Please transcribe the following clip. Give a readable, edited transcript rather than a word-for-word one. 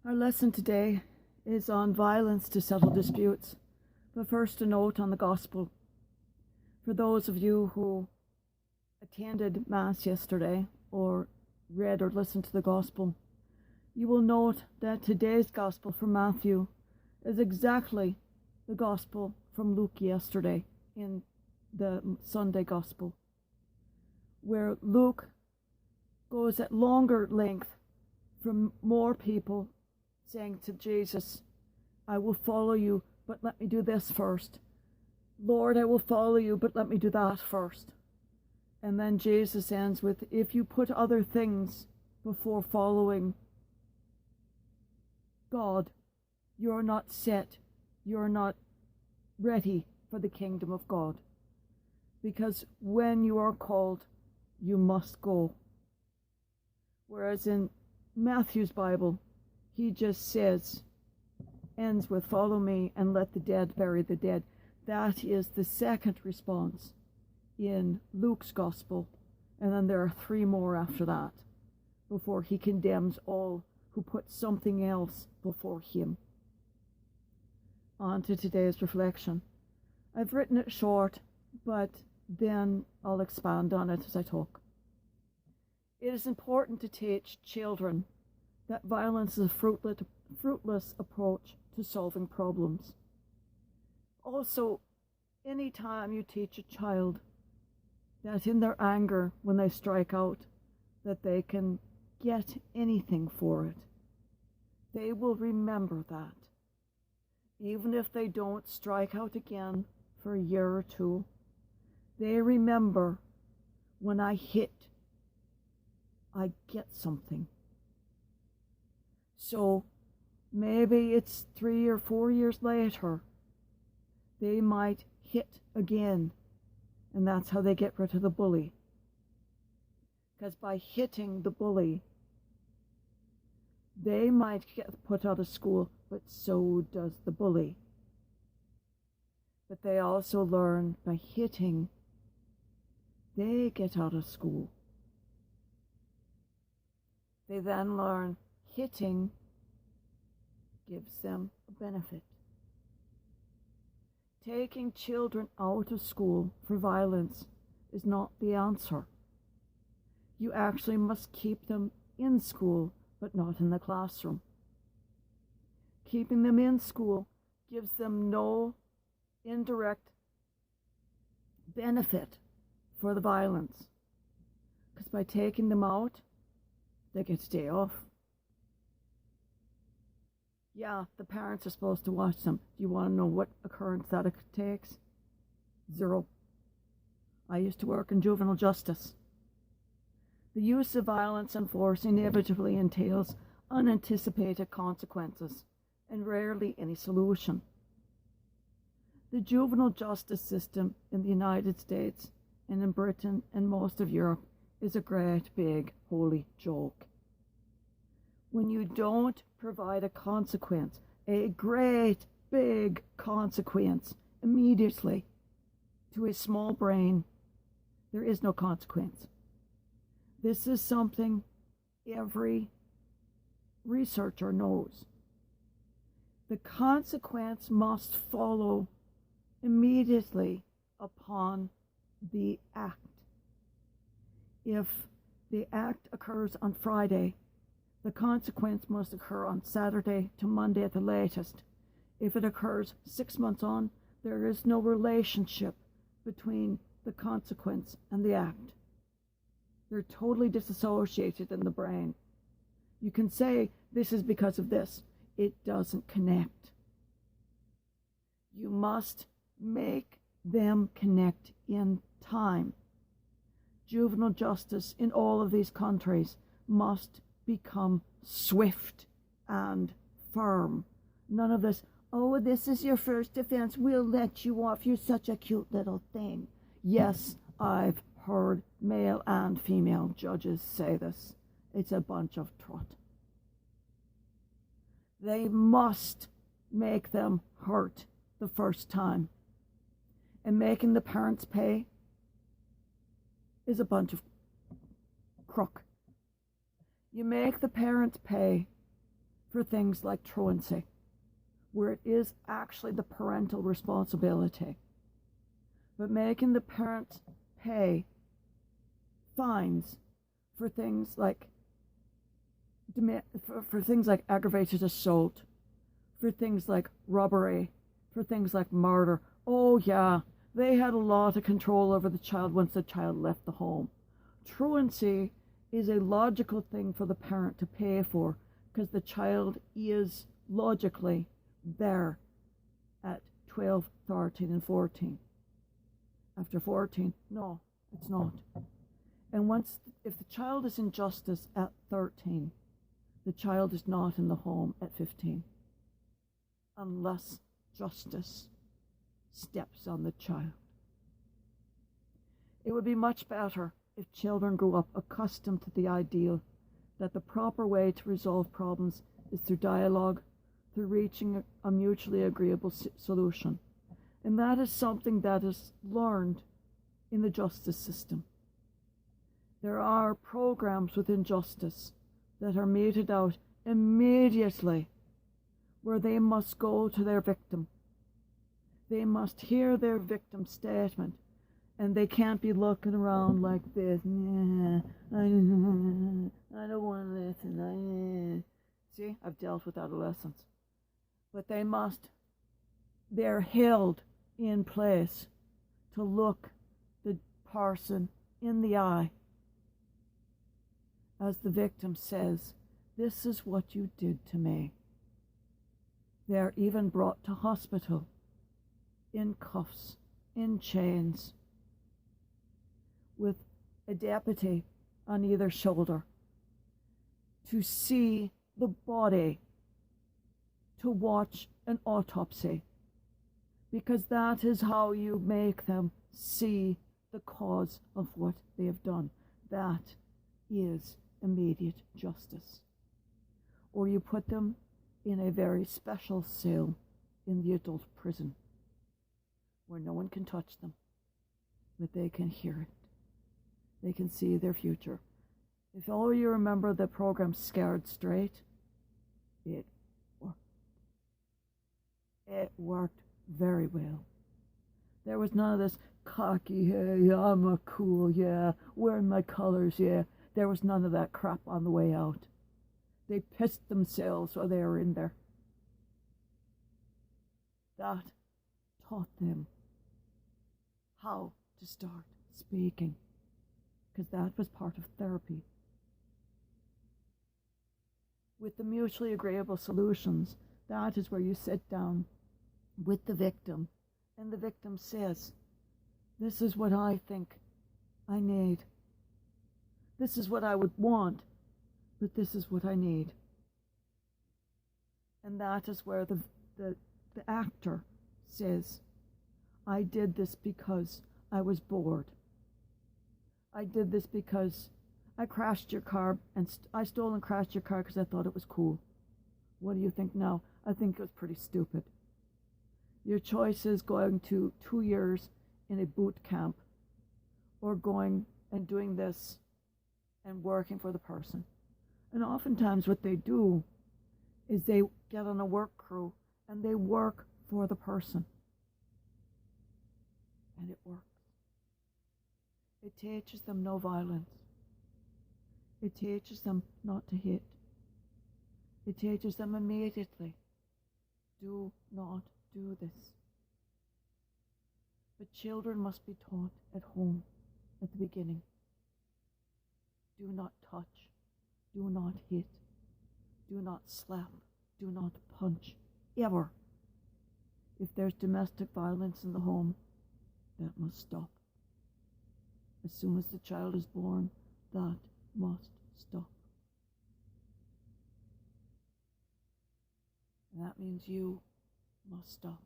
Our lesson today is on violence to settle disputes, but first a note on the gospel. For those of you who attended Mass yesterday or read or listened to the gospel, you will note that today's gospel from Matthew is exactly the gospel from Luke yesterday in the Sunday gospel, where Luke goes at longer length from more people saying to Jesus, I will follow you, but let me do this first. Lord, I will follow you, but let me do that first. And then Jesus ends with, if you put other things before following God, you're not set, you're not ready for the kingdom of God. Because when you are called, you must go. Whereas in Matthew's Bible, he just says, ends with, follow me and let the dead bury the dead. That is the second response in Luke's gospel. And then there are three more after that, before he condemns all who put something else before him. On to today's reflection. I've written it short, but then I'll expand on it as I talk. It is important to teach children that violence is a fruitless approach to solving problems. Also, any time you teach a child that in their anger, when they strike out, that they can get anything for it, they will remember that. Even if they don't strike out again for a year or two, they remember, when I hit, I get something. So maybe it's 3 or 4 years later, they might hit again, and that's how they get rid of the bully. Because by hitting the bully, they might get put out of school, but so does the bully. But they also learn by hitting, they get out of school. They then learn hitting gives them a benefit. Taking children out of school for violence is not the answer. You actually must keep them in school, but not in the classroom. Keeping them in school gives them no indirect benefit for the violence, because by taking them out, they get to stay off. Yeah, the parents are supposed to watch them. Do you want to know what occurrence that takes? 0. I used to work in juvenile justice. The use of violence and force inevitably entails unanticipated consequences and rarely any solution. The juvenile justice system in the United States and in Britain and most of Europe is a great big holy joke. When you don't provide a consequence, a great big consequence immediately to a small brain, there is no consequence. This is something every researcher knows. The consequence must follow immediately upon the act. If the act occurs on Friday, the consequence must occur on Saturday to Monday at the latest. If it occurs 6 months on, there is no relationship between the consequence and the act. They're totally disassociated in the brain. You can say, this is because of this. It doesn't connect. You must make them connect in time. Juvenile justice in all of these countries must become swift and firm. None of this, oh, this is your first offense, we'll let you off, you're such a cute little thing. Yes, I've heard male and female judges say this. It's a bunch of trot. They must make them hurt the first time. And making the parents pay is a bunch of crook. You make the parents pay for things like truancy, where it is actually the parental responsibility, but making the parent pay fines for things like aggravated assault, for things like robbery, for things like murder. Oh yeah, they had a lot of control over the child once the child left the home. Truancy is a logical thing for the parent to pay for because the child is logically there at 12, 13, and 14. After 14, no, it's not. And if the child is in justice at 13, the child is not in the home at 15, unless justice steps on the child. It would be much better if children grew up accustomed to the ideal that the proper way to resolve problems is through dialogue, through reaching a mutually agreeable solution. And that is something that is learned in the justice system. There are programs within justice that are meted out immediately where they must go to their victim. They must hear their victim's statement, and they can't be looking around like this. I don't want to listen. See, I've dealt with adolescents. But they're held in place to look the person in the eye as the victim says, "This is what you did to me." They're even brought to hospital in cuffs, in chains, with a deputy on either shoulder to see the body, to watch an autopsy, because that is how you make them see the cause of what they have done. That is immediate justice. Or you put them in a very special cell in the adult prison where no one can touch them, but they can hear it. They can see their future. If all you remember the program Scared Straight, it worked. It worked very well. There was none of this cocky, hey, I'm a cool, yeah, wearing my colors, yeah. There was none of that crap on the way out. They pissed themselves while they were in there. That taught them how to start speaking, because that was part of therapy. With the mutually agreeable solutions, that is where you sit down with the victim, and the victim says, "This is what I think I need. This is what I would want, but this is what I need." And that is where the actor says, "I did this because I was bored. I did this because I crashed your car, and I stole and crashed your car because I thought it was cool. What do you think now? I think it was pretty stupid. Your choice is going to 2 years in a boot camp, or going and doing this and working for the person." And oftentimes what they do is they get on a work crew and they work for the person. And it works. It teaches them no violence. It teaches them not to hit. It teaches them immediately, do not do this. But children must be taught at home at the beginning. Do not touch. Do not hit. Do not slap. Do not punch. Ever. If there's domestic violence in the home, that must stop. As soon as the child is born, that must stop. And that means you must stop.